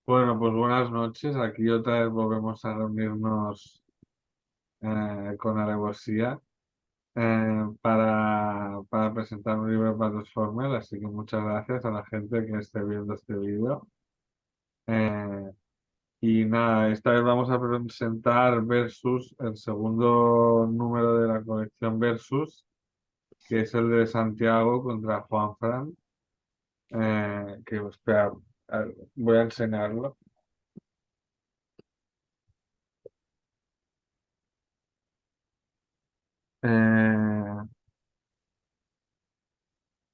Bueno, pues buenas noches. Aquí otra vez volvemos a reunirnos con Alevosía para presentar un libro para Transformers. Así que muchas gracias a la gente que esté viendo este vídeo. Eh, y nada, esta vez vamos a presentar Versus, el segundo número de la colección Versus, que es el de Santiago contra Juanfran. Espera, voy a enseñarlo. Eh,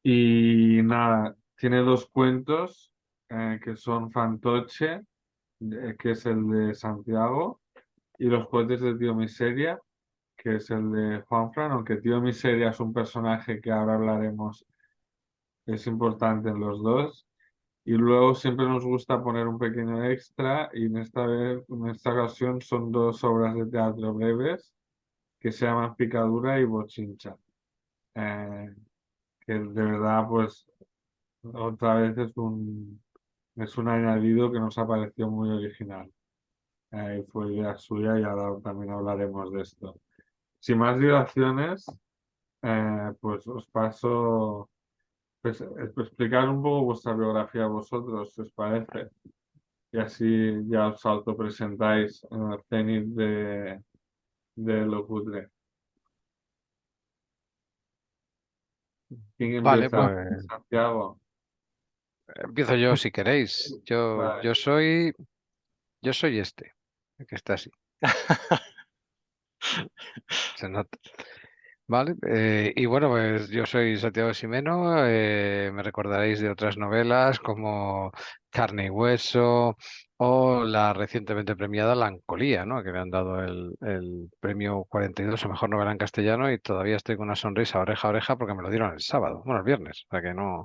Y nada, tiene dos cuentos que son Fantoche, que es el de Santiago, y Los Juguetes de Tío Miseria, que es el de Juanfran, aunque Tío Miseria es un personaje que ahora hablaremos, es importante en los dos. Y luego siempre nos gusta poner un pequeño extra, y en esta ocasión son dos obras de teatro breves que se llaman Picadura y Bochincha, eh, que de verdad, pues otra vez es un añadido que nos ha parecido muy original. Fue idea suya y ahora también hablaremos de esto. Sin más dilaciones, pues os paso pues, explicar un poco vuestra biografía a vosotros, si os parece. Y así ya os autopresentáis en el cenit de lo cutre. ¿Quién Vale, empieza? pues Santiago. empiezo yo si queréis. Yo, Vale. yo soy, yo soy este, el que está así. Se nota. Vale, y bueno, pues yo soy Santiago Ximeno. Me recordaréis de otras novelas como Carne y Hueso o la recientemente premiada Lancolía, ¿no? Que me han dado el premio 42 a mejor novela en castellano y todavía estoy con una sonrisa oreja a oreja porque me lo dieron el sábado, bueno, el viernes, o sea que no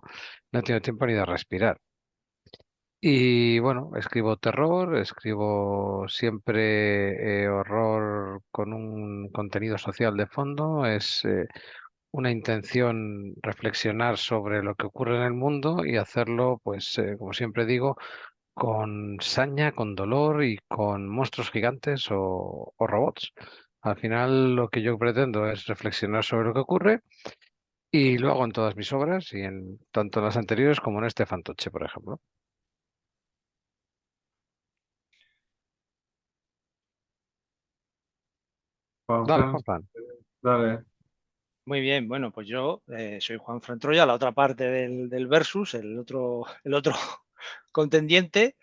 he tenido tiempo ni de respirar. Y bueno, escribo terror, escribo siempre horror con un contenido social de fondo. Es una intención reflexionar sobre lo que ocurre en el mundo y hacerlo, pues, como siempre digo, con saña, con dolor y con monstruos gigantes o robots. Al final, lo que yo pretendo es reflexionar sobre lo que ocurre y lo hago en todas mis obras y en tanto en las anteriores como en este Fantoche, por ejemplo. Dale, Juanfran, Juan. dale. Muy bien, bueno, pues yo soy Juan Fran Troya, la otra parte del Versus, el otro contendiente.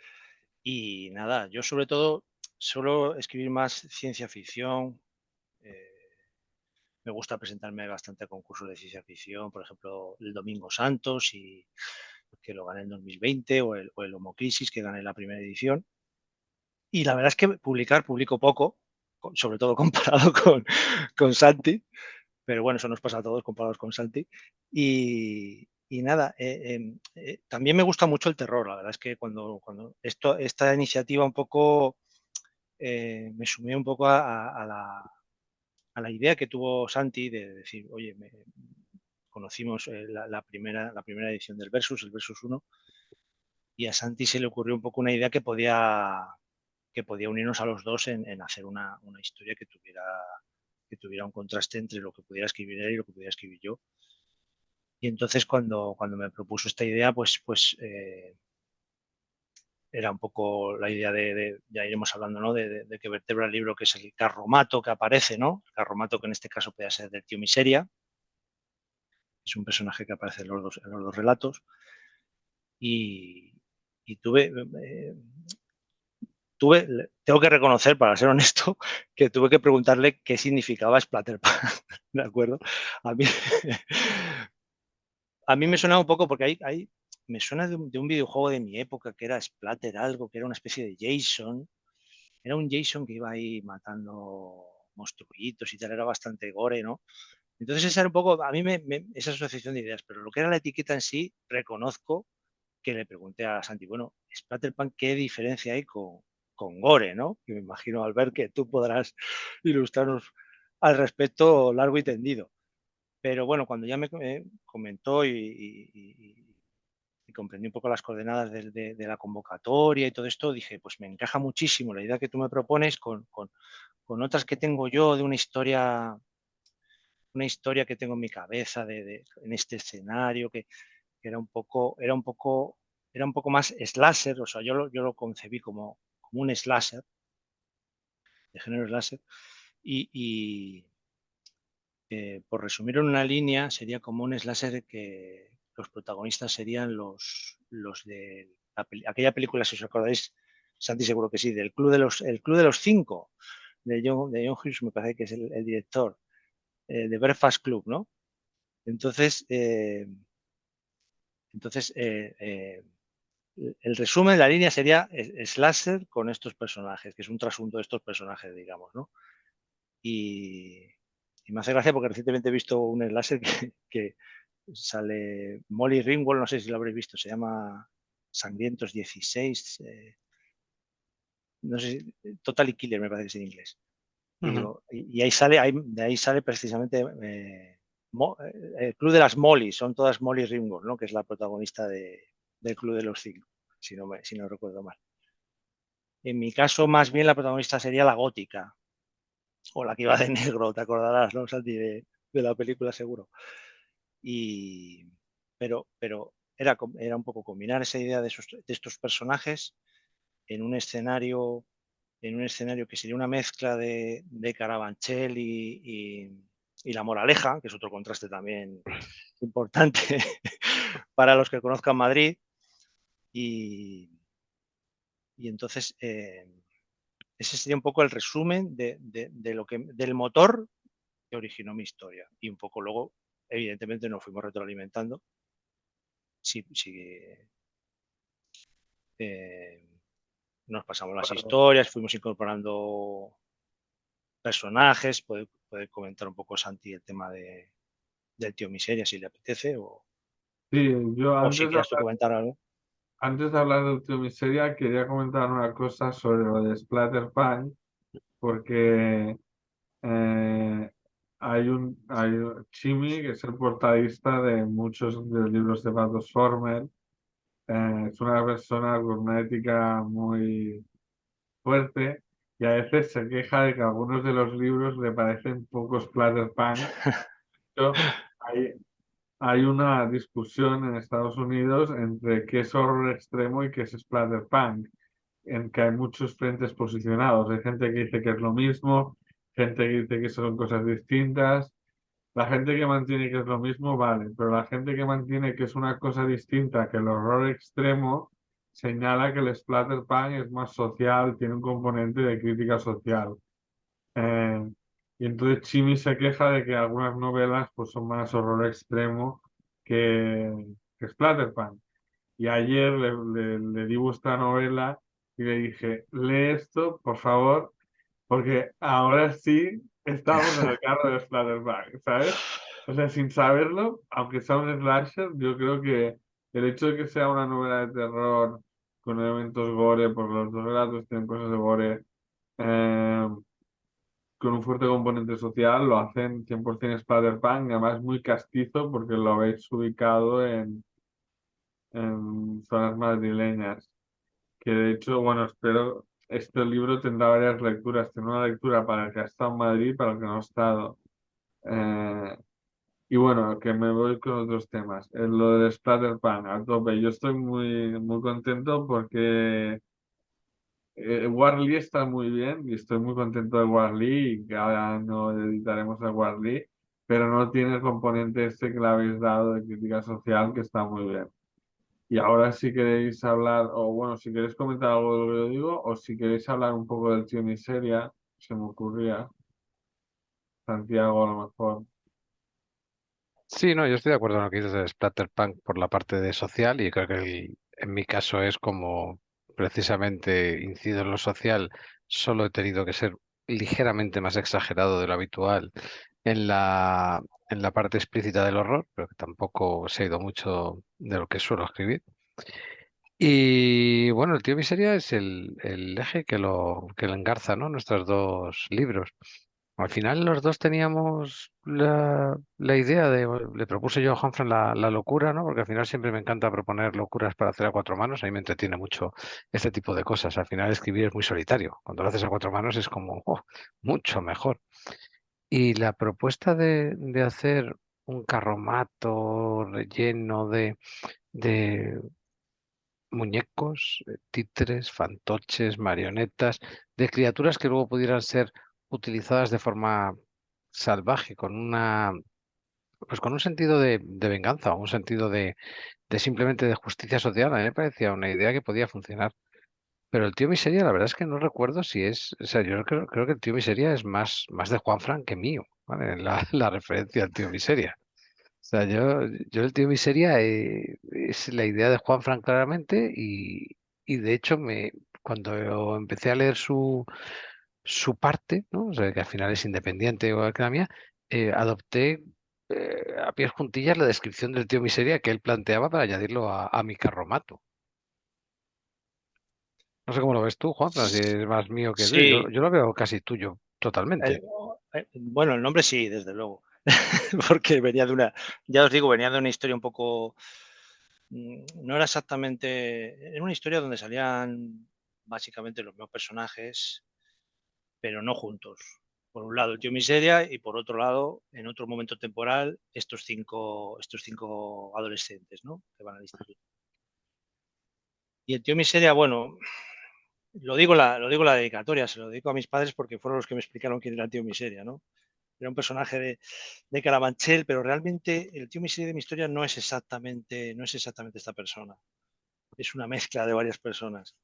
Y nada, yo sobre todo suelo escribir más ciencia ficción. eh, Me gusta presentarme bastante a concursos de ciencia ficción, por ejemplo, el Domingo Santos, que lo gané en 2020, o el Homo Crisis, que gané la primera edición. Y la verdad es que publico poco, sobre todo comparado con Santi. Pero bueno, eso nos pasa a todos comparados con Santi. Y nada, también me gusta mucho el terror. La verdad es que cuando esta iniciativa un poco me sumé un poco a la idea que tuvo Santi de decir, oye, conocimos la primera edición del Versus, el Versus uno, y a Santi se le ocurrió un poco una idea que podía unirnos a los dos en hacer una historia que tuviera un contraste entre lo que pudiera escribir él y lo que pudiera escribir yo. Y entonces cuando me propuso esta idea, pues era un poco la idea ya iremos hablando, ¿no? De que vertebra el libro, que es el carromato que aparece, ¿no? El carromato que en este caso puede ser del tío Miseria. Es un personaje que aparece en los dos relatos. Y, y tengo que reconocer, para ser honesto, que tuve que preguntarle qué significaba Splatterpunk, ¿de acuerdo? A mí, a mí me suena un poco porque me suena de un videojuego de mi época que era Splatter algo, que era una especie de Jason. Era un Jason que iba ahí matando monstruitos y tal, era bastante gore, ¿no? Entonces esa era un poco, a mí esa asociación de ideas, pero lo que era la etiqueta en sí, reconozco que le pregunté a Santi, bueno, Splatterpunk, ¿qué diferencia hay con gore, ¿no? Y me imagino, al ver que tú podrás ilustrarnos al respecto largo y tendido. Pero bueno, cuando ya me comentó y comprendí un poco las coordenadas de la convocatoria y todo esto, dije, pues me encaja muchísimo la idea que tú me propones con otras que tengo yo de una historia que tengo en mi cabeza en este escenario que era un poco más slasher, o sea, yo lo concebí como un slasher, de género slasher, y por resumirlo en una línea, sería como un slasher que los protagonistas serían los de aquella película, si os acordáis, Santi seguro que sí, el Club de los Cinco, de John Hughes, me parece que es el director, de Breakfast Club, ¿no? Entonces, el resumen de la línea sería slasher con estos personajes, que es un trasunto de estos personajes, digamos, ¿no? Y me hace gracia porque recientemente he visto un slasher que sale Molly Ringwald, no sé si lo habréis visto, se llama Sangrientos 16, no sé, Totally Killer me parece que es en inglés. Y, digo, y ahí sale, de ahí sale precisamente el Club de las Molly, son todas Molly Ringwald, ¿no? Que es la protagonista del Club de los Cinco, si no recuerdo mal. En mi caso, más bien la protagonista sería la gótica, o la que iba de negro, te acordarás, ¿no, Santi, de la película seguro? Pero era un poco combinar esa idea de estos personajes en un escenario que sería una mezcla de Carabanchel y La Moraleja, que es otro contraste también importante para los que conozcan Madrid. Y entonces ese sería un poco el resumen del motor que originó mi historia. Y un poco luego, evidentemente, nos fuimos retroalimentando. Sí, nos pasamos las historias, fuimos incorporando personajes. Puede comentar un poco Santi el tema del tío Miseria, si le apetece, Sí, yo o si quieres tú comentar algo. antes de hablar de Ultima Miseria, quería comentar una cosa sobre lo de Splatterpunk, porque Chimi, que es el portadista de muchos de los libros de Patos Former, es una persona con una ética muy fuerte y a veces se queja de que algunos de los libros le parecen poco Splatterpunk. Hay, hay una discusión en Estados Unidos entre qué es horror extremo y qué es Splatterpunk, en que hay muchos frentes posicionados. Hay gente que dice que es lo mismo, gente que dice que son cosas distintas. La gente que mantiene que es lo mismo, vale, pero la gente que mantiene que es una cosa distinta que el horror extremo, señala que el Splatterpunk es más social, tiene un componente de crítica social. Eh, y entonces Chimi se queja de que algunas novelas pues, son más horror extremo que Splatterpunk. Y ayer le di vuestra novela y le dije, lee esto, por favor, porque ahora sí estamos en el carro de Splatterpunk, ¿sabes? O sea, sin saberlo, aunque sea un slasher, yo creo que el hecho de que sea una novela de terror con elementos gore, porque los dos relatos tienen cosas de gore, eh, con un fuerte componente social, lo hacen 100% Splatterpunk, y además muy castizo porque lo habéis ubicado en zonas madrileñas. Que de hecho, bueno, espero, este libro tendrá varias lecturas. Tiene una lectura para el que ha estado en Madrid y para el que no ha estado. Eh, y bueno, que me voy con otros temas. Lo de Splatterpunk, a tope. Yo estoy muy contento porque Warly está muy bien y estoy muy contento de Warly y cada año editaremos a Warly, pero no tiene el componente este que le habéis dado de crítica social que está muy bien. Y ahora si queréis hablar, o bueno, si queréis comentar algo de lo que yo digo, o si queréis hablar un poco del tío Miseria, se me ocurría, Santiago a lo mejor. Sí, no, yo estoy de acuerdo en lo que dices de Splatterpunk por la parte de social y creo que en mi caso es como precisamente incido en lo social, solo he tenido que ser ligeramente más exagerado de lo habitual en en la parte explícita del horror, pero que tampoco se ha ido mucho de lo que suelo escribir. Y bueno, el tío Miseria es el eje que lo engarza, ¿no? Nuestros dos libros. Al final los dos teníamos la idea le propuse yo a Juanfran la locura, ¿no? Porque al final siempre me encanta proponer locuras para hacer a cuatro manos. A mí me entretiene mucho este tipo de cosas. Al final escribir es muy solitario. Cuando lo haces a cuatro manos es como mucho mejor. Y la propuesta de hacer un carromato relleno de muñecos, títeres, fantoches, marionetas, de criaturas que luego pudieran ser utilizadas de forma salvaje, pues con un sentido de venganza, o un sentido de simplemente de justicia social. A mí me parecía una idea que podía funcionar. Pero el tío Miseria, la verdad es que no recuerdo si es, o sea, yo creo que el tío Miseria es más de Juanfran que mío, ¿vale? La referencia al tío Miseria. O sea, yo el tío Miseria es la idea de Juanfran claramente y de hecho cuando empecé a leer su parte, ¿no? O sea, que al final es independiente igual que la mía, adopté a pies juntillas la descripción del tío Miseria que él planteaba para añadirlo a mi carromato. No sé cómo lo ves tú, Juanfran, si es más mío que tuyo. Sí, Yo lo veo casi tuyo, totalmente. bueno, el nombre sí, desde luego, porque venía de una, ya os digo, venía de una historia un poco, no era exactamente, era una historia donde salían básicamente los mismos personajes, pero no juntos. Por un lado el tío Miseria y por otro lado, en otro momento temporal, estos cinco adolescentes, ¿no? Que van al instituto. Y el tío Miseria, bueno, lo digo en la dedicatoria, se lo dedico a mis padres porque fueron los que me explicaron quién era el tío Miseria, ¿no? Era un personaje de Carabanchel, pero realmente el tío Miseria de mi historia no es exactamente esta persona. Es una mezcla de varias personas.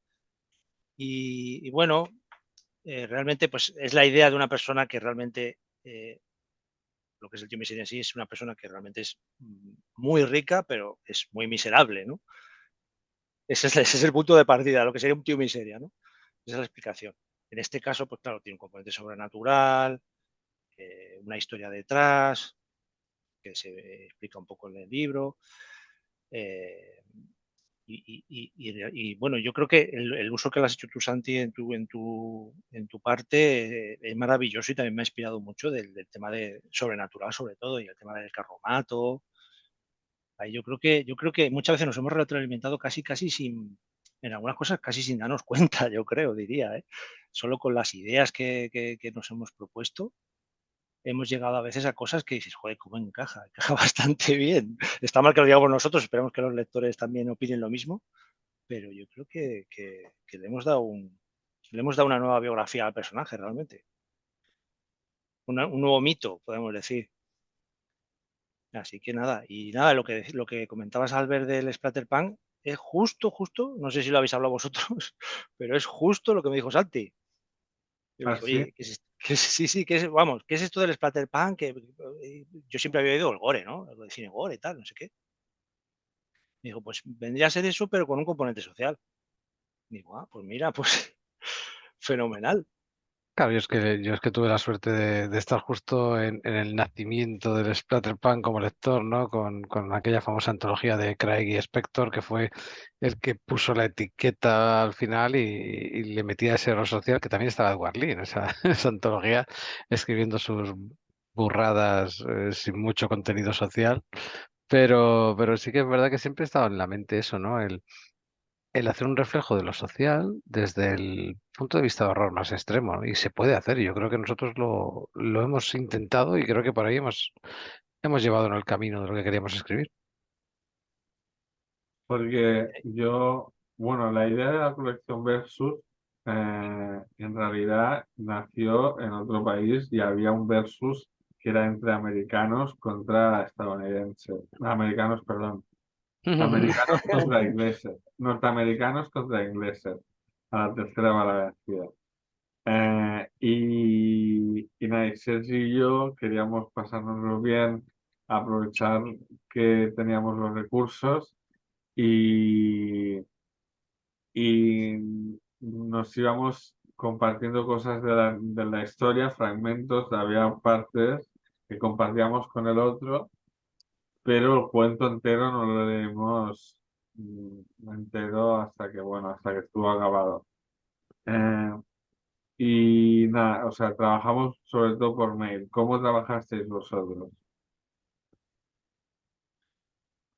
Y bueno, realmente pues es la idea de una persona que realmente, lo que es el tío Miseria en sí, es una persona que realmente es muy rica, pero es muy miserable, ¿no? Ese es el punto de partida, lo que sería un tío Miseria, ¿no? Esa es la explicación. En este caso, pues claro, tiene un componente sobrenatural, una historia detrás, que se explica un poco en el libro. eh, bueno, yo creo que el uso que le has hecho tú, Santi, en tu parte, es maravilloso y también me ha inspirado mucho del tema de sobrenatural, sobre todo, y el tema del carromato. Ahí yo creo que muchas veces nos hemos retroalimentado casi sin, en algunas cosas casi sin darnos cuenta, yo creo, diría, ¿eh? Solo con las ideas que nos hemos propuesto, hemos llegado a veces a cosas que dices: "Joder, cómo encaja, encaja bastante bien". Está mal que lo digamos nosotros, esperemos que los lectores también opinen lo mismo, pero yo creo que le hemos dado una nueva biografía al personaje realmente, un nuevo mito, podemos decir. Así que nada, y nada, lo que comentabas, Albert, del Splatterpunk es justo, no sé si lo habéis hablado vosotros, pero es justo lo que me dijo Santi. Yo le dije: Así, "Oye, qué es sí, sí, qué es esto del Splatterpunk?". Yo siempre había oído el gore, ¿no? Algo de cine gore, tal, no sé qué. Me dijo: "Pues vendría a ser eso, pero con un componente social". Digo: "Ah, pues mira, pues fenomenal". Claro, yo es que tuve la suerte de estar justo en el nacimiento del Splatterpunk como lector, ¿no? Con aquella famosa antología de Craig y Spector, que fue el que puso la etiqueta al final y le metía ese error social, que también estaba Edward Lee en esa, esa antología, escribiendo sus burradas sin mucho contenido social. Pero sí que es verdad que siempre estaba en la mente eso, ¿no? El hacer un reflejo de lo social desde el punto de vista de horror más extremo, ¿no? Y se puede hacer. Yo creo que nosotros lo hemos intentado y creo que por ahí hemos llevado en el camino de lo que queríamos escribir. porque bueno, la idea de la colección Versus en realidad nació en otro país y había un Versus que era entre americanos contra estadounidenses. Americanos, perdón. Americanos contra ingleses. Norteamericanos contra ingleses. A la tercera va la vencida. Y nada, y Sergi y yo queríamos pasárnoslo bien, aprovechar que teníamos los recursos y, y nos íbamos compartiendo cosas de la historia, fragmentos, había partes que compartíamos con el otro, pero el cuento entero no lo leímos entero hasta que, bueno, hasta que estuvo acabado. Eh, Y nada, o sea, trabajamos sobre todo por mail. ¿Cómo trabajasteis vosotros?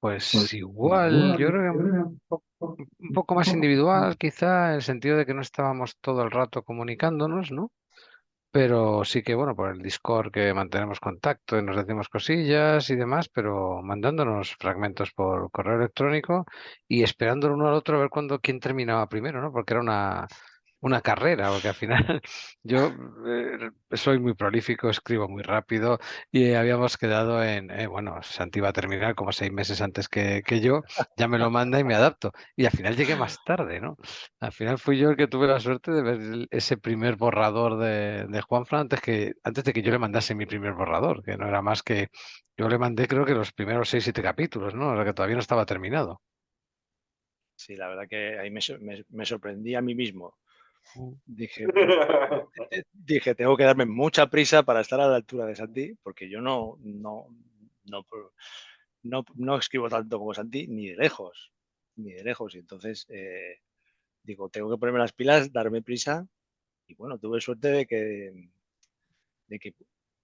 Pues igual, yo creo que un poco más individual, quizá, en el sentido de que no estábamos todo el rato comunicándonos, ¿no? Pero sí que, bueno, por el Discord que mantenemos contacto y nos decimos cosillas y demás, pero mandándonos fragmentos por correo electrónico y esperando el uno al otro a ver quién terminaba primero, ¿no? Porque era una carrera, porque al final yo soy muy prolífico, escribo muy rápido y habíamos quedado bueno, Santi va a terminar como 6 meses antes que yo, ya me lo manda y me adapto. Y al final llegué más tarde, ¿no? Al final fui yo el que tuve la suerte de ver ese primer borrador de Juanfran antes de que yo le mandase mi primer borrador, que no era más que yo le mandé creo que los primeros 6, 7 capítulos, ¿no? O sea, que todavía no estaba terminado. Sí, la verdad que ahí me sorprendí a mí mismo. Mm. Dije, dije, tengo que darme mucha prisa para estar a la altura de Santi, porque yo no, no escribo tanto como Santi, ni de lejos, ni de lejos. Y entonces, digo, tengo que ponerme las pilas, darme prisa. Y bueno, tuve suerte de que,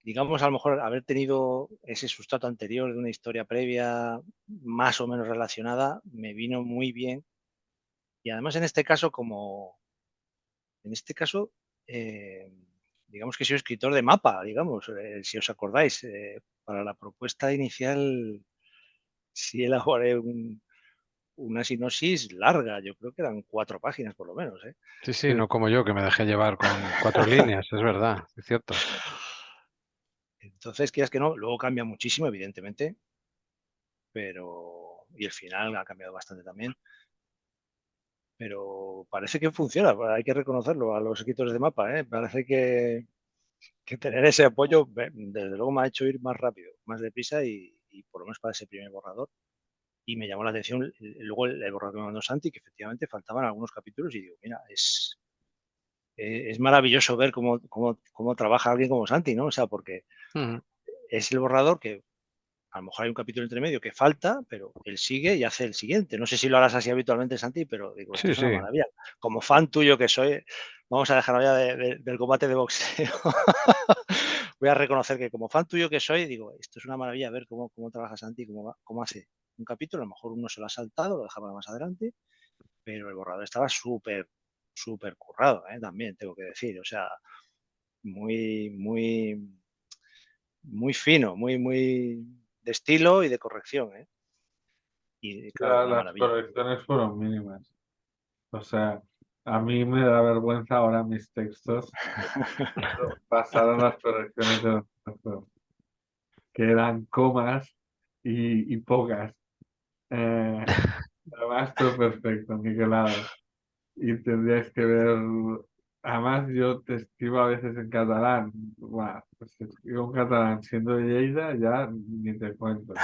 digamos, a lo mejor haber tenido ese sustrato anterior de una historia previa más o menos relacionada, me vino muy bien. Y además en este caso, en este caso, eh, digamos que soy escritor de mapa, digamos, si os acordáis, para la propuesta inicial sí elaboré una sinopsis larga, yo creo que eran 4 páginas por lo menos, ¿eh? Sí, sí, no como yo, que me dejé llevar con 4 líneas, es verdad, es cierto. Entonces, quieras que no, luego cambia muchísimo, evidentemente, y el final ha cambiado bastante también, pero parece que funciona, hay que reconocerlo a los escritores de mapa, ¿eh? Parece que tener ese apoyo, desde luego me ha hecho ir más rápido, más deprisa y por lo menos para ese primer borrador. Y me llamó la atención luego el borrador que me mandó Santi, que efectivamente faltaban algunos capítulos y digo, mira, es maravilloso ver cómo trabaja alguien como Santi, ¿no? O sea, porque Ujú. es el borrador que a lo mejor hay un capítulo entre medio que falta, pero él sigue y hace el siguiente. No sé si lo harás así habitualmente, Santi, pero digo, esto Sí, es una sí. maravilla. Como fan tuyo que soy, vamos a dejar ya del combate de boxeo. Voy a reconocer que como fan tuyo que soy, digo, esto es una maravilla ver cómo trabaja Santi, cómo hace un capítulo. A lo mejor uno se lo ha saltado, lo deja para más adelante, pero el borrador estaba súper, súper currado, también tengo que decir. O sea, muy, muy, muy fino, muy de estilo y de corrección, ¿eh? Y claro, una Las maravilla. correcciones fueron mínimas. O sea, a mí me da vergüenza ahora mis textos pasaron las correcciones de los textos, que eran comas y pocas. Eh, Además, todo perfecto, niquelado. Y tendríais que ver. Además, yo te escribo a veces en catalán. Buah, pues escribo en catalán siendo de Lleida, ya ni te cuento.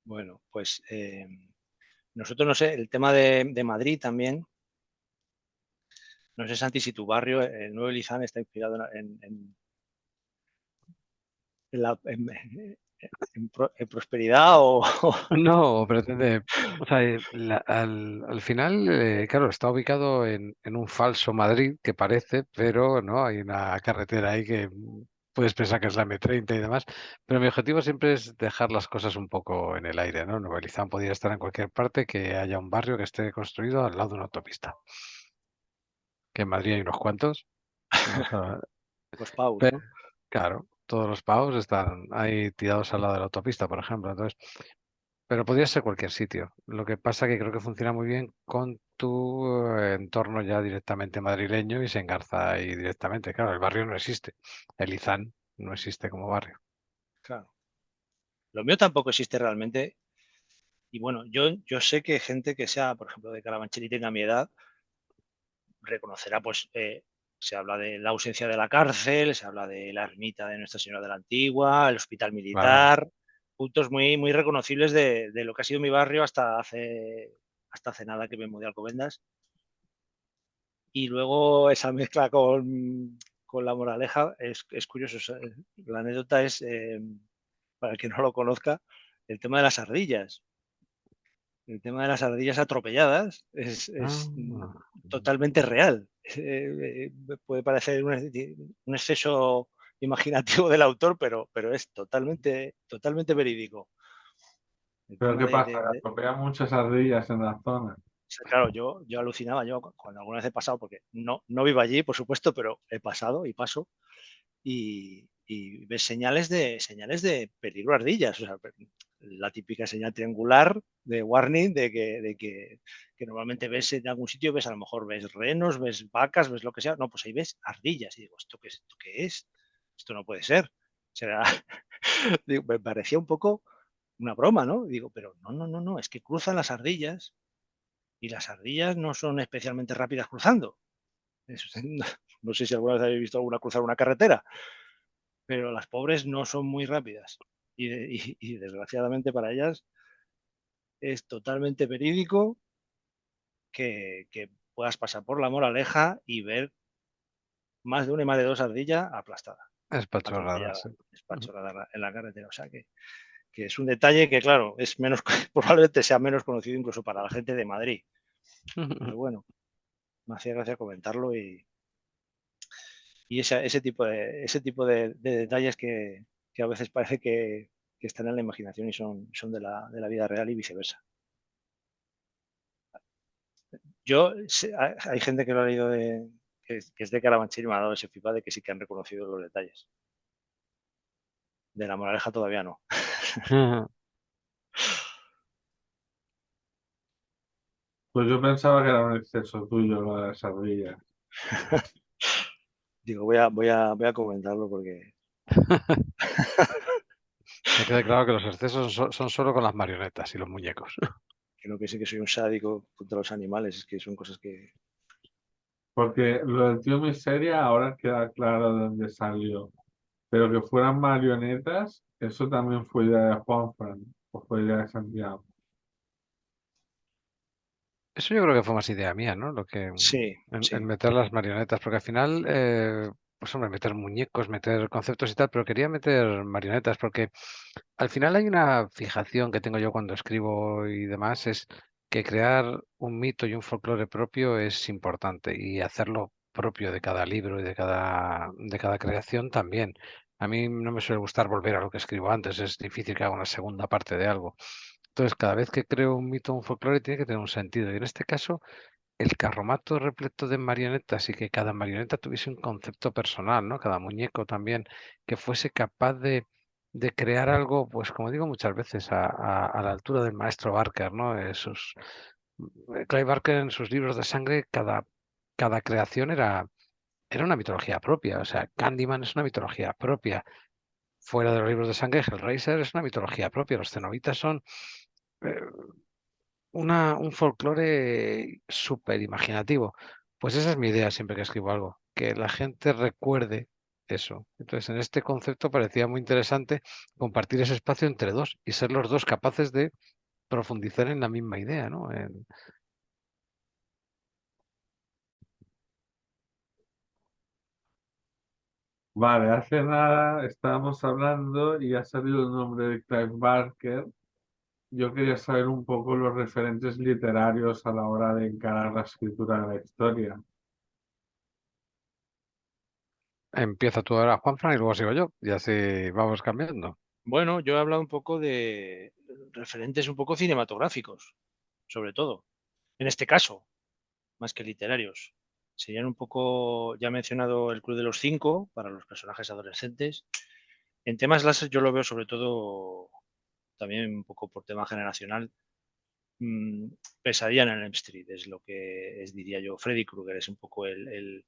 Bueno, pues nosotros, no sé, el tema de Madrid también, no sé, Santi, si tu barrio, el Nuevo Lizán, está inspirado en prosperidad o... No, pretende, o sea, al final, claro, está ubicado en un falso Madrid que parece, pero no, hay una carretera ahí que puedes pensar que es la M30 y demás, pero mi objetivo siempre es dejar las cosas un poco en el aire, ¿no? Nuevo Lizán podría estar en cualquier parte, que haya un barrio que esté construido al lado de una autopista, que en Madrid hay unos cuantos, ¿no? O sea, Los Paus, pero, ¿no? claro, todos los pavos están ahí tirados al lado de la autopista, por ejemplo, entonces... Pero podría ser cualquier sitio. Lo que pasa que creo que funciona muy bien con tu entorno ya directamente madrileño y se engarza ahí directamente. Claro, el barrio no existe. El Izán no existe como barrio. Claro. Lo mío tampoco existe realmente. Y bueno, yo sé que gente que sea, por ejemplo, de Carabanchel y tenga mi edad, reconocerá, pues, se habla de la ausencia de la cárcel, se habla de la ermita de Nuestra Señora de la Antigua, el hospital Vale. militar, puntos muy, muy reconocibles de lo que ha sido mi barrio hasta hace nada que me mudé a Alcobendas. Y luego esa mezcla con la moraleja es curioso. La anécdota es, para el que no lo conozca, el tema de las ardillas. el tema de las ardillas atropelladas es totalmente real. Puede parecer un exceso imaginativo del autor, pero es totalmente verídico. El Pero tema ¿qué pasa? Que atropellan muchas ardillas en la zona. claro, yo alucinaba, yo cuando alguna vez he pasado, porque no vivo allí, por supuesto, pero he pasado y paso, y ves señales de peligro ardillas, o sea, la típica señal triangular de warning de que normalmente ves en algún sitio, ves a lo mejor ves renos, ves vacas, ves lo que sea, no, pues ahí ves ardillas y digo, ¿esto qué es? Esto no puede ser. Será, digo, me parecía un poco una broma, ¿no? Digo, pero no, es que cruzan las ardillas y las ardillas no son especialmente rápidas cruzando. No sé si alguna vez habéis visto alguna cruzar una carretera, pero las pobres no son muy rápidas. Y desgraciadamente para ellas es totalmente verídico que puedas pasar por la Moraleja y ver más de una y más de dos ardillas aplastada, Espachorradas. atropellada, Sí. despachorrada en la carretera. O sea que es un detalle que, claro, es menos, probablemente sea menos conocido incluso para la gente de Madrid. Pero bueno, me hacía gracia comentarlo y ese tipo de detalles que a veces parece que están en la imaginación y son de la vida real y viceversa. Hay gente que lo ha leído que es de Carabanchel y me ha dado ese feedback de que sí que han reconocido los detalles. De La Moraleja todavía no. Pues yo pensaba que era un exceso tuyo lo de las ardillas. Digo, voy a comentarlo porque Me queda claro que los excesos son solo con las marionetas y los muñecos. que no piense que soy un sádico contra los animales, es que son cosas que... Porque lo del tío Miseria ahora queda claro de dónde salió. Pero que fueran marionetas, eso también fue idea de Juanfran, o fue idea de Santiago. Eso yo creo que fue más idea mía, ¿no? Lo que Sí, el sí. meter las marionetas, porque al final, pues hombre, meter muñecos, meter conceptos y tal, pero quería meter marionetas porque al final hay una fijación que tengo yo cuando escribo y demás, es que crear un mito y un folclore propio es importante y hacerlo propio de cada libro y de cada creación también. A mí no me suele gustar volver a lo que escribo antes, es difícil que haga una segunda parte de algo. Entonces, cada vez que creo un mito o un folclore tiene que tener un sentido. Y en este caso, el carromato repleto de marionetas y que cada marioneta tuviese un concepto personal, ¿no? Cada muñeco también, que fuese capaz de crear algo, pues como digo muchas veces, a la altura del maestro Barker, ¿no? Clive Barker en sus libros de sangre, cada creación era una mitología propia. O sea, Candyman es una mitología propia. Fuera de los libros de sangre, Hellraiser es una mitología propia. Los cenobitas son eh, un folclore súper imaginativo. Pues esa es mi idea siempre que escribo algo, que la gente recuerde eso. Entonces, en este concepto parecía muy interesante compartir ese espacio entre dos y ser los dos capaces de profundizar en la misma idea, ¿no? Vale, hace nada estábamos hablando y ha salido el nombre de Clive Barker. Yo quería saber un poco los referentes literarios a la hora de encarar la escritura de la historia. Empieza tú ahora, Juanfran, y luego sigo yo, y así vamos cambiando. Bueno, yo he hablado un poco de referentes un poco cinematográficos, sobre todo. En este caso, más que literarios. Serían un poco, ya he mencionado el Club de los Cinco para los personajes adolescentes. En temas láser yo lo veo sobre todo, también un poco por tema generacional, mm, Pesadilla en Elm Street es lo que es, diría yo. Freddy Krueger es un poco el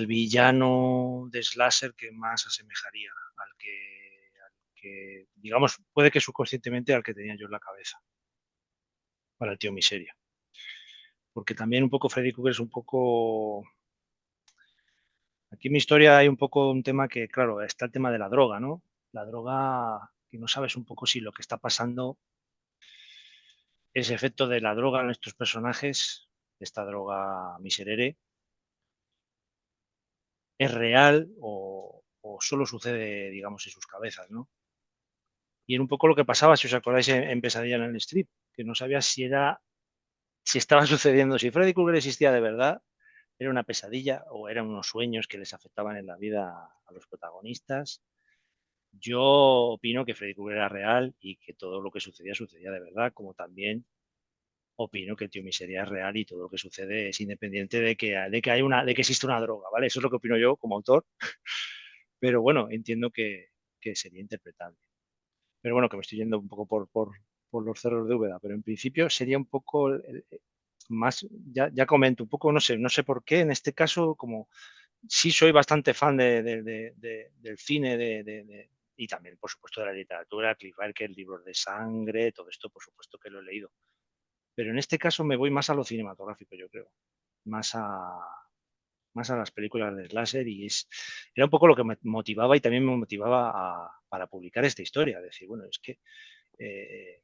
villano de slasher que más asemejaría al que, digamos, puede que subconscientemente al que tenía yo en la cabeza, para el tío Miseria. Porque también un poco Freddy Krueger es un poco... Aquí en mi historia hay un poco un tema que, claro, está el tema de la droga, ¿no? La droga, que no sabes un poco si lo que está pasando, ese efecto de la droga en estos personajes, esta droga miserere, es real o solo sucede, digamos, en sus cabezas, ¿no? Y era un poco lo que pasaba, si os acordáis, en Pesadilla en el Strip, que no sabía si estaba sucediendo, si Freddy Krueger existía de verdad, era una pesadilla o eran unos sueños que les afectaban en la vida a los protagonistas. Yo opino que Freddy Krueger era real y que todo lo que sucedía de verdad, como también opino que el tío Miseria es real y todo lo que sucede es independiente de que existe una droga, ¿vale? Eso es lo que opino yo como autor, pero bueno, entiendo que sería interpretable. Pero bueno, que me estoy yendo un poco por los cerros de Úbeda, pero en principio sería un poco más, ya comento, un poco, no sé por qué, en este caso, como sí soy bastante fan del cine y también, por supuesto, de la literatura, Clive Barker, libros de sangre, todo esto, por supuesto que lo he leído. Pero en este caso me voy más a lo cinematográfico, yo creo, más a las películas de slasher y era un poco lo que me motivaba y también me motivaba para publicar esta historia. Decir, bueno, es que, eh,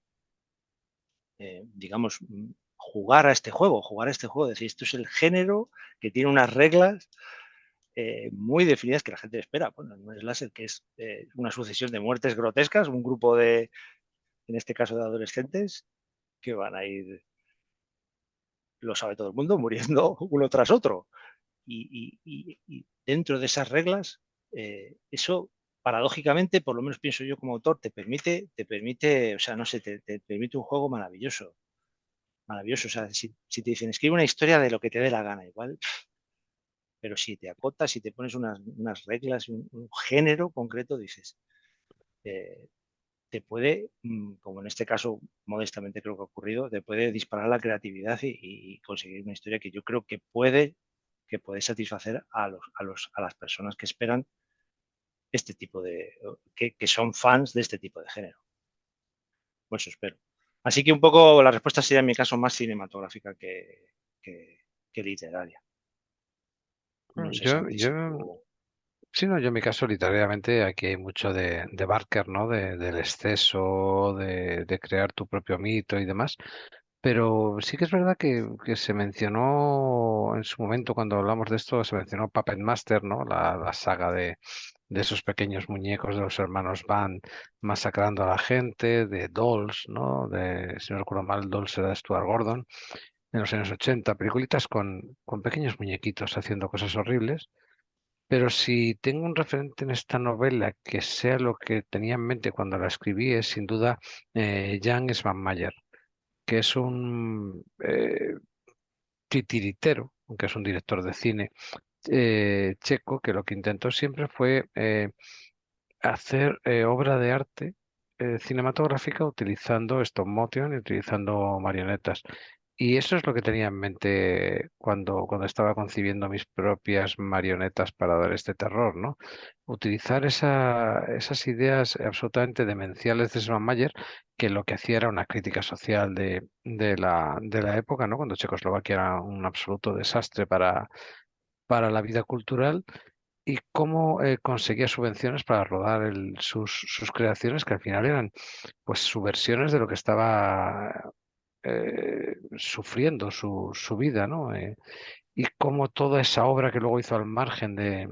digamos, jugar a este juego, decir, esto es el género que tiene unas reglas muy definidas que la gente espera. Bueno, en un slasher que es una sucesión de muertes grotescas, un grupo en este caso de adolescentes, que van a ir, lo sabe todo el mundo, muriendo uno tras otro. Y dentro de esas reglas, eso paradójicamente, por lo menos pienso yo como autor, te permite, o sea, no sé, te permite un juego maravilloso, maravilloso. O sea, si te dicen, escribe una historia de lo que te dé la gana, igual, pero si te acotas, si te pones unas reglas, un género concreto, dices, eh, te puede, como en este caso modestamente creo que ha ocurrido, te puede disparar la creatividad y conseguir una historia que yo creo que puede satisfacer a las personas que esperan este tipo que son fans de este tipo de género. Pues eso espero. Así que un poco la respuesta sería en mi caso más cinematográfica que literaria. No sé, Yo, Santi, si yo, tú... sí, no, yo en mi caso literariamente aquí hay mucho de Barker, ¿no? Del exceso, de crear tu propio mito y demás. Pero sí que es verdad que se mencionó en su momento, cuando hablamos de esto, se mencionó Puppet Master, ¿no? La saga de esos pequeños muñecos de los hermanos Van masacrando a la gente, de Dolls, ¿no? Si no recuerdo mal, Dolls era de Stuart Gordon, en los años 80, peliculitas con pequeños muñequitos haciendo cosas horribles. Pero si tengo un referente en esta novela que sea lo que tenía en mente cuando la escribí, es sin duda Jan Svanmeier, que es un titiritero, aunque es un director de cine checo, que lo que intentó siempre fue hacer obra de arte cinematográfica utilizando stop motion y utilizando marionetas. Y eso es lo que tenía en mente cuando estaba concibiendo mis propias marionetas para dar este terror, ¿no? Utilizar esas ideas absolutamente demenciales de Svan Mayer, que lo que hacía era una crítica social de la época, ¿no? Cuando Checoslovaquia era un absoluto desastre para la vida cultural y cómo conseguía subvenciones para rodar sus creaciones, que al final eran pues subversiones de lo que estaba sufriendo su vida, ¿no? Y cómo toda esa obra que luego hizo al margen de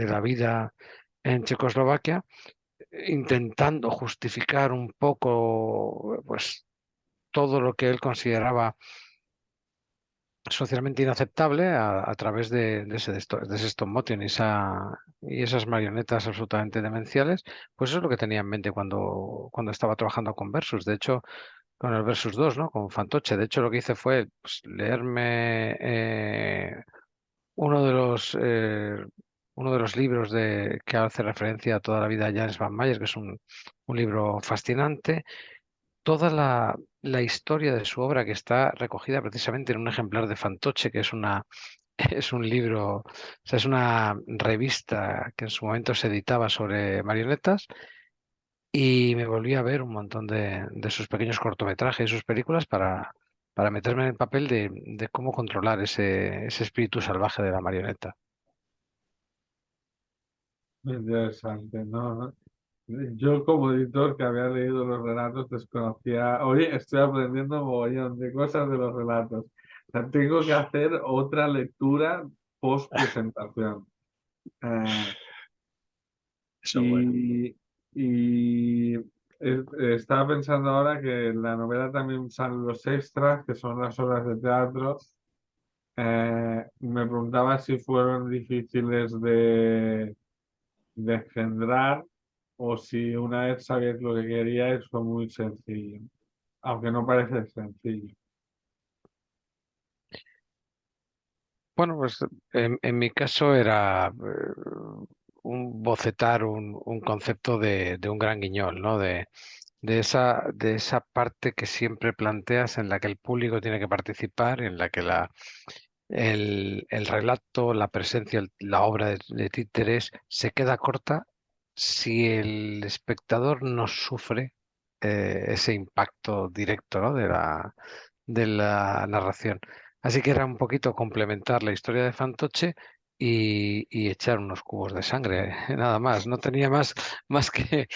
la vida en Checoslovaquia, intentando justificar un poco, pues, todo lo que él consideraba socialmente inaceptable a través de ese stop motion y esas marionetas absolutamente demenciales, pues eso es lo que tenía en mente cuando estaba trabajando con Versus. De hecho, con el Versus 2, ¿no? Con Fantoche. De hecho, lo que hice fue pues, leerme uno de los libros que hace referencia a toda la vida de Jan Svanmeier, que es un libro fascinante. Toda la historia de su obra que está recogida precisamente en un ejemplar de Fantoche, que es un libro, o sea, es una revista que en su momento se editaba sobre marionetas, y me volví a ver un montón de sus pequeños cortometrajes, sus películas, para meterme en el papel de cómo controlar ese espíritu salvaje de la marioneta. Interesante, ¿no? Yo como editor que había leído los relatos desconocía, hoy estoy aprendiendo mogollón de cosas de los relatos. O sea, tengo que hacer otra lectura post presentación. Eso, bueno. Y Y estaba pensando ahora que en la novela también salen los extras, que son las obras de teatro. Me preguntaba si fueron difíciles de engendrar o si una vez sabías lo que queríais fue muy sencillo, aunque no parece sencillo. Bueno, pues en mi caso era un bocetar un concepto de un gran guiñol, ¿no? De esa parte que siempre planteas en la que el público tiene que participar, en la que el relato, la presencia, la obra de títeres se queda corta si el espectador no sufre ese impacto directo, ¿no? de la narración. Así que era un poquito complementar la historia de Fantoche y echar unos cubos de sangre, nada más. No tenía más que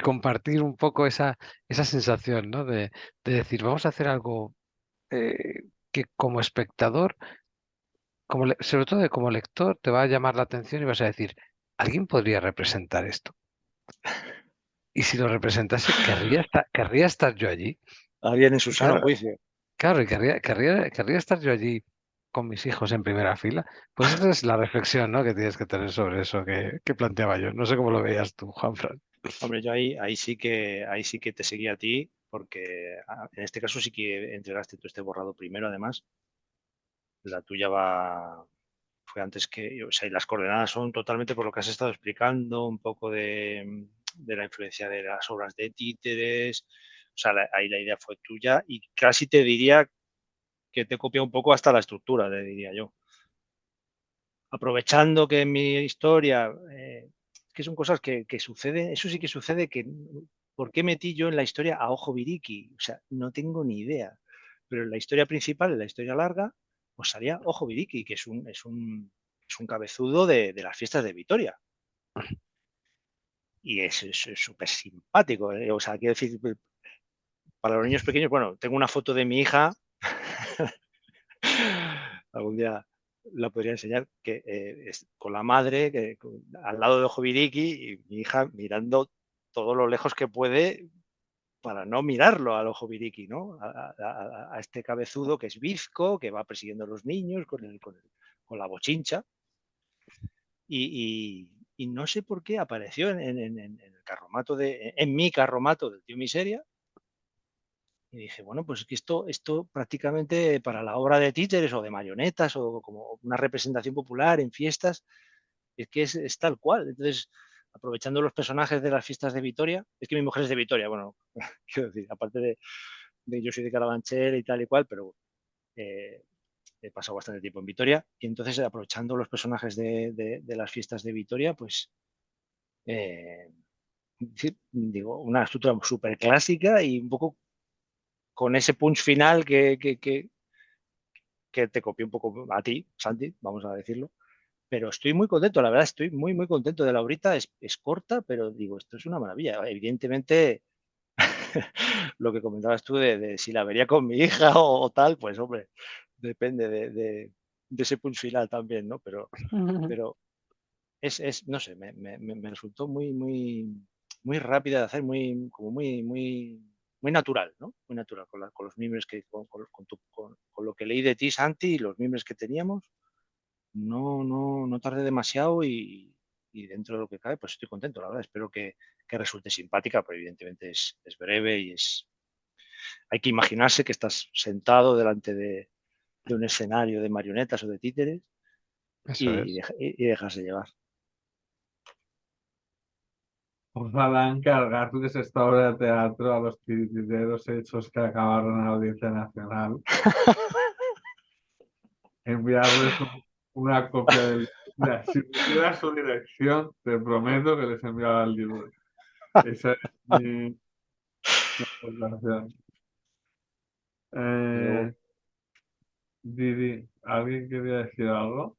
compartir un poco esa sensación, ¿no? De decir, vamos a hacer algo que como espectador, sobre todo como lector, te va a llamar la atención y vas a decir, ¿alguien podría representar esto? Y si lo representase, querría estar yo allí. Alguien en su Y sano claro, juicio. claro, y querría estar yo allí con mis hijos en primera fila. Pues esa es la reflexión, ¿no? que tienes que tener sobre eso que planteaba yo. No sé cómo lo veías tú, Juanfran. Hombre, yo ahí sí que te seguí a ti, porque en este caso sí que entregaste tú este borrado primero, además. La tuya fue antes que, o sea, y las coordenadas son totalmente por lo que has estado explicando, un poco de la influencia de las obras de títeres. O sea, ahí la idea fue tuya y casi te diría que te copia un poco hasta la estructura, le diría yo. Aprovechando que en mi historia, que son cosas que suceden, eso sí que sucede, que ¿por qué metí yo en la historia a Ojo Biriki? O sea, no tengo ni idea. Pero en la historia principal, en la historia larga, pues salía Ojo Biriki, que es un cabezudo de las fiestas de Vitoria. Y es súper simpático. O sea, quiero decir, para los niños pequeños, bueno, tengo una foto de mi hija, algún día la podría enseñar, que es con la madre, al lado de Ojo Biriki, y mi hija mirando todo lo lejos que puede para no mirarlo al Ojo Biriki, ¿no? A este cabezudo que es bizco, que va persiguiendo a los niños con la bochincha. Y no sé por qué apareció en el carromato en mi carromato del tío Miseria. Y dije, bueno, pues es que esto prácticamente para la obra de títeres o de marionetas o como una representación popular en fiestas, es que es tal cual. Entonces, aprovechando los personajes de las fiestas de Vitoria, es que mi mujer es de Vitoria, bueno, quiero decir, aparte de yo soy de Carabanchel y tal y cual, pero eh, he pasado bastante tiempo en Vitoria y entonces aprovechando los personajes de las fiestas de Vitoria, pues eh, sí, digo, una estructura súper clásica y un poco con ese punch final que te copié un poco a ti, Santi, vamos a decirlo. Pero estoy muy contento, la verdad, estoy muy, muy contento de la horita. Es corta, pero digo, esto es una maravilla. Evidentemente, lo que comentabas tú de si la vería con mi hija o tal, pues hombre, depende de ese punch final también, ¿no? Pero no sé, me resultó muy, muy, muy rápida de hacer, como muy natural, ¿no? Muy natural, con los mimbres con lo que leí de ti, Santi, y los mimbres que teníamos. No tardé demasiado y dentro de lo que cabe, pues estoy contento, la verdad. Espero que resulte simpática, pero evidentemente es breve y hay que imaginarse que estás sentado delante de un escenario de marionetas o de títeres Eso y, es. y dejarse llevar. Ojalá encargarles esta obra de teatro a los titiriteros hechos que acabaron en la Audiencia Nacional, enviarles una copia del... Mira, si tuviera su dirección, te prometo que les enviaba el libro. Esa es mi aportación. Luego, Eh, Didi, ¿alguien quería decir algo?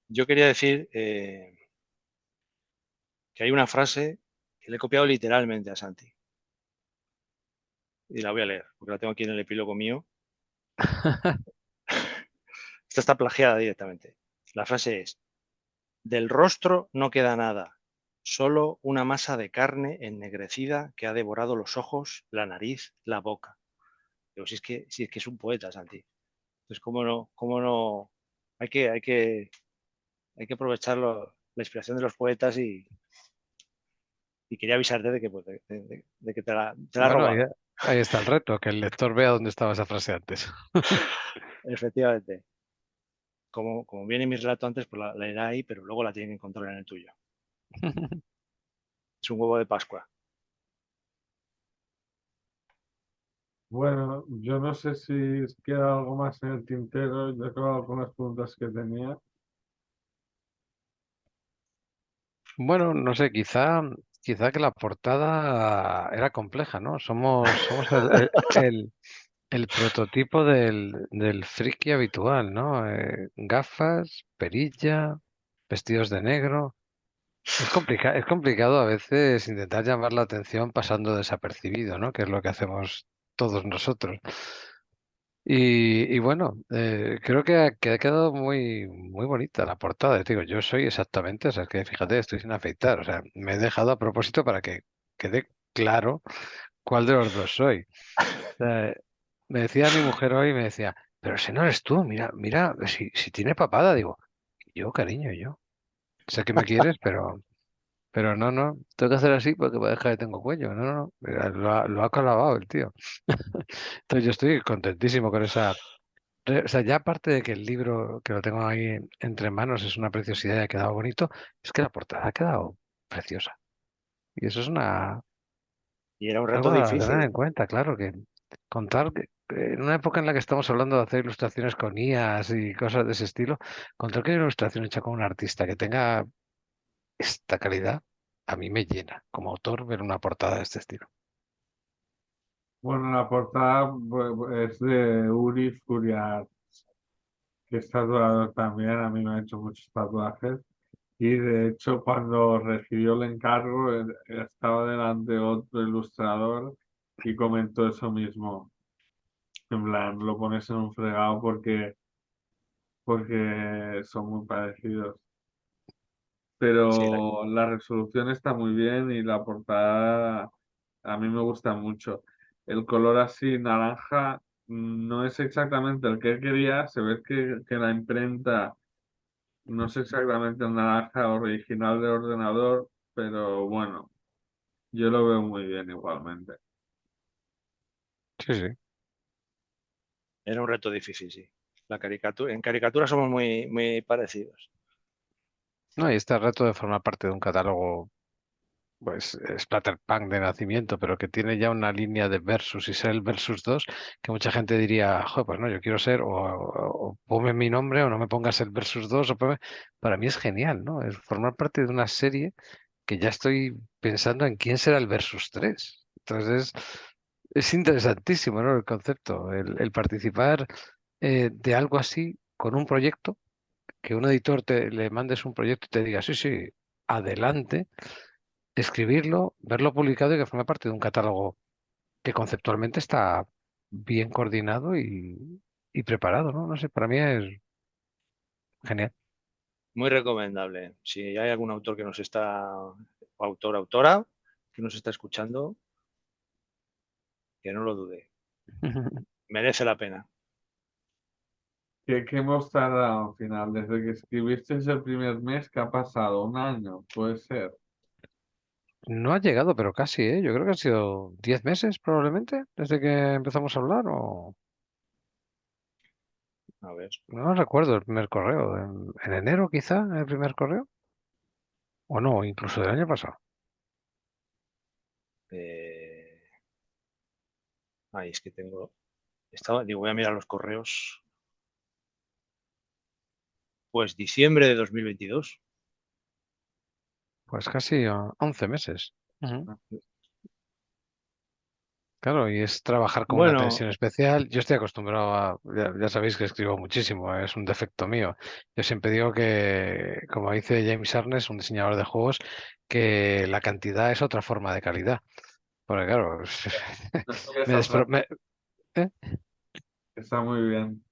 yo quería decir que hay una frase que le he copiado literalmente a Santi y la voy a leer porque la tengo aquí en el epílogo mío. Esta está plagiada directamente. La frase es: del rostro no queda nada, solo una masa de carne ennegrecida que ha devorado los ojos, la nariz, la boca. Digo, si es que es un poeta, Santi. Entonces, cómo no, hay que aprovechar la inspiración de los poetas y quería avisarte de que, pues, de que te la has Bueno, ahí, robado, ahí está el reto, que el lector vea dónde estaba esa frase antes. efectivamente. Como viene mi relato antes, pues la leerá ahí, pero luego la tienen que encontrar en el tuyo. Es un huevo de Pascua. Bueno, yo no sé si queda algo más en el tintero. Yo he acabado con las preguntas que tenía. Bueno, no sé, quizá que la portada era compleja, ¿no? Somos el prototipo del friki habitual, ¿no? Gafas, perilla, vestidos de negro. Es complicado a veces intentar llamar la atención pasando desapercibido, ¿no? Que es lo que hacemos todos nosotros. Y bueno, creo que ha quedado muy bonita la portada. Te digo, yo soy exactamente, o sea, es que fíjate, estoy sin afeitar, o sea, me he dejado a propósito para que quede claro cuál de los dos soy. O sea, me decía mi mujer hoy, me decía, pero ese no eres tú, mira, si tiene papada, digo, yo, cariño, yo. Sé que me quieres, pero no, tengo que hacer así porque parezca que tengo cuello. No, mira, lo ha clavado el tío. Entonces yo estoy contentísimo con esa. O sea, ya aparte de que el libro, que lo tengo ahí entre manos, es una preciosidad y ha quedado bonito, es que la portada ha quedado preciosa. Y eso es Y era un reto algo a tener difícil. en cuenta, claro, que contar que en una época en la que estamos hablando de hacer ilustraciones con IAs y cosas de ese estilo, contar que hay una ilustración hecha con un artista que tenga esta calidad, a mí me llena como autor ver una portada de este estilo. Bueno, la portada es de Uri Furiar, que es tatuador también. A mí me ha hecho muchos tatuajes. Y de hecho, cuando recibió el encargo, estaba delante otro ilustrador y comentó eso mismo. En plan, lo pones en un fregado porque son muy parecidos. Sí, Pero la resolución está muy bien y la portada a mí me gusta mucho. El color así naranja no es exactamente el que quería. Se ve que la imprenta no es exactamente el naranja original del ordenador, pero bueno, yo lo veo muy bien igualmente. Sí, sí. era un reto difícil, sí. En caricatura somos muy parecidos. No, y este reto de formar parte de un catálogo pues Splatterpunk de nacimiento, pero que tiene ya una línea de Versus y ser el Versus 2, que mucha gente diría, joder, pues no, yo quiero ser, o ponme mi nombre, o no me pongas el Versus 2, para mí es genial, ¿no? Es formar parte de una serie que ya estoy pensando en quién será el Versus 3. Entonces, es interesantísimo, ¿no? El concepto, el participar de algo así con un proyecto, que un editor le mandes un proyecto y te diga, sí, sí, adelante escribirlo, verlo publicado y que forme parte de un catálogo que conceptualmente está bien coordinado y preparado, ¿no? No sé, para mí es genial. Muy recomendable. Si hay algún autor que nos está, o autora, que nos está escuchando, que no lo dude. Merece la pena. ¿Qué hemos tardado al final? Desde que escribiste el primer mes, ¿qué ha pasado? Un año, puede ser. No ha llegado, pero casi, ¿eh? Yo creo que han sido 10 meses probablemente desde que empezamos a hablar o A ver. no recuerdo el primer correo. En enero quizá el primer correo o no, incluso del año pasado. eh, es que tengo. Digo, voy a mirar los correos. Pues diciembre de 2022. Pues casi 11 meses. Ujú. Claro, y es trabajar con una Bueno, tensión especial. Yo estoy acostumbrado ya sabéis que escribo muchísimo, es un defecto mío. Yo siempre digo que, como dice James Arness, un diseñador de juegos, que la cantidad es otra forma de calidad. Porque claro, No sé qué me, esa despro- frase me- ¿eh? está muy bien.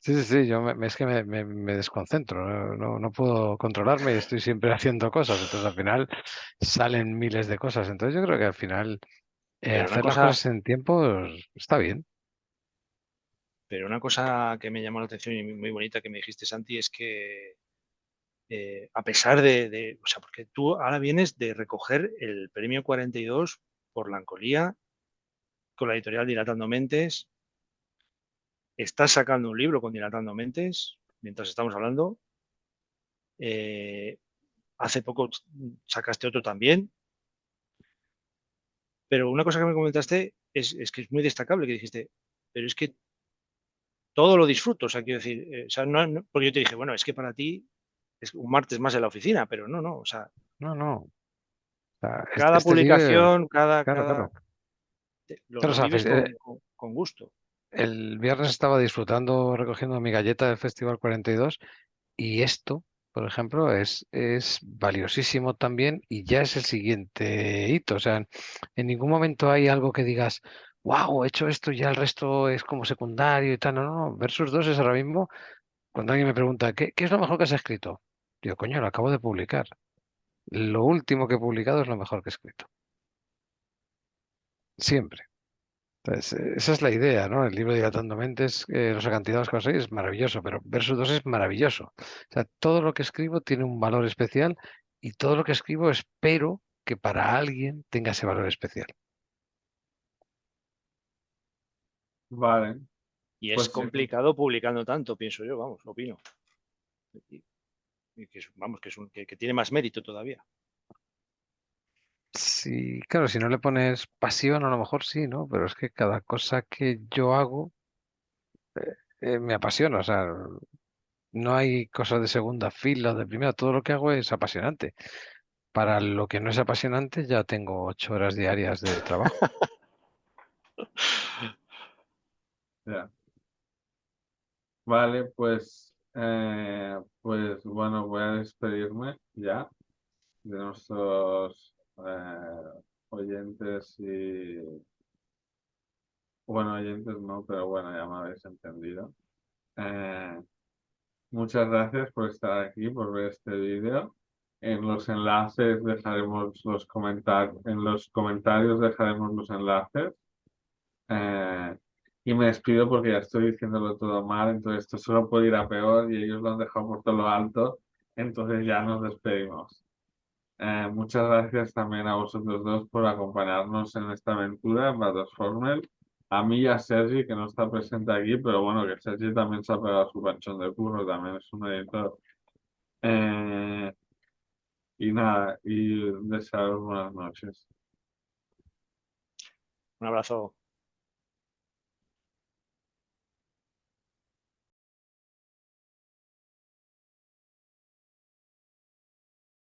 Sí, sí, sí, es que me desconcentro, no puedo controlarme y estoy siempre haciendo cosas, entonces al final salen miles de cosas, entonces yo creo que al final Pero una hacer las cosa, cosas en tiempo está bien. pero una cosa que me llamó la atención y muy bonita que me dijiste, Santi, es que a pesar o sea, porque tú ahora vienes de recoger el premio 42 por Lancolía con la editorial Dilatando Mentes, estás sacando un libro con Dilatando Mentes mientras estamos hablando, hace poco sacaste otro también, pero una cosa que me comentaste es que es muy destacable, que dijiste, pero es que todo lo disfruto, o sea, quiero decir, o sea, porque yo te dije, bueno, es que para ti es un martes más en la oficina, pero no, o sea, No, no, o sea, cada este lío, publicación, claro, claro. Claro, o lo sea, vives con gusto. el viernes estaba disfrutando recogiendo mi galleta del Festival 42 y esto, por ejemplo, es valiosísimo también y ya es el siguiente hito. O sea, en ningún momento hay algo que digas, wow, he hecho esto y ya el resto es como secundario y tal. No, no, no. Versus 2 es ahora mismo, cuando alguien me pregunta, ¿qué es lo mejor que has escrito? Digo, coño, lo acabo de publicar. Lo último que he publicado es lo mejor que he escrito. Siempre. Entonces, esa es la idea, ¿no? El libro de Dilatando Mentes, los acantilados que vas a es maravilloso, pero Versus 2 es maravilloso. O sea, todo lo que escribo tiene un valor especial y todo lo que escribo espero que para alguien tenga ese valor especial. Vale, Y es pues complicado publicando tanto, pienso yo, vamos, opino. Y vamos, que tiene más mérito todavía. Sí, claro, si no le pones pasión, a lo mejor sí, ¿no? Pero es que cada cosa que yo hago me apasiona. O sea, no hay cosas de segunda fila o de primera, todo lo que hago es apasionante. Para lo que no es apasionante, ya tengo 8 horas diarias de trabajo. ya. Vale, pues bueno, voy a despedirme ya de nuestros oyentes y, bueno, oyentes no, pero bueno, ya me habéis entendido. Eh, Muchas gracias por estar aquí, por ver este vídeo. En los enlaces dejaremos en los comentarios dejaremos los enlaces. Eh, y me despido porque ya estoy diciéndolo todo mal, entonces esto solo puede ir a peor y ellos lo han dejado por todo lo alto, entonces ya nos despedimos. Muchas gracias también a vosotros dos por acompañarnos en esta aventura en Batosformel. A mí y a Sergi, que no está presente aquí, pero bueno, que Sergi también se ha pegado su panchón de curro, también es un editor. Eh, y nada, y desearos buenas noches. Un abrazo.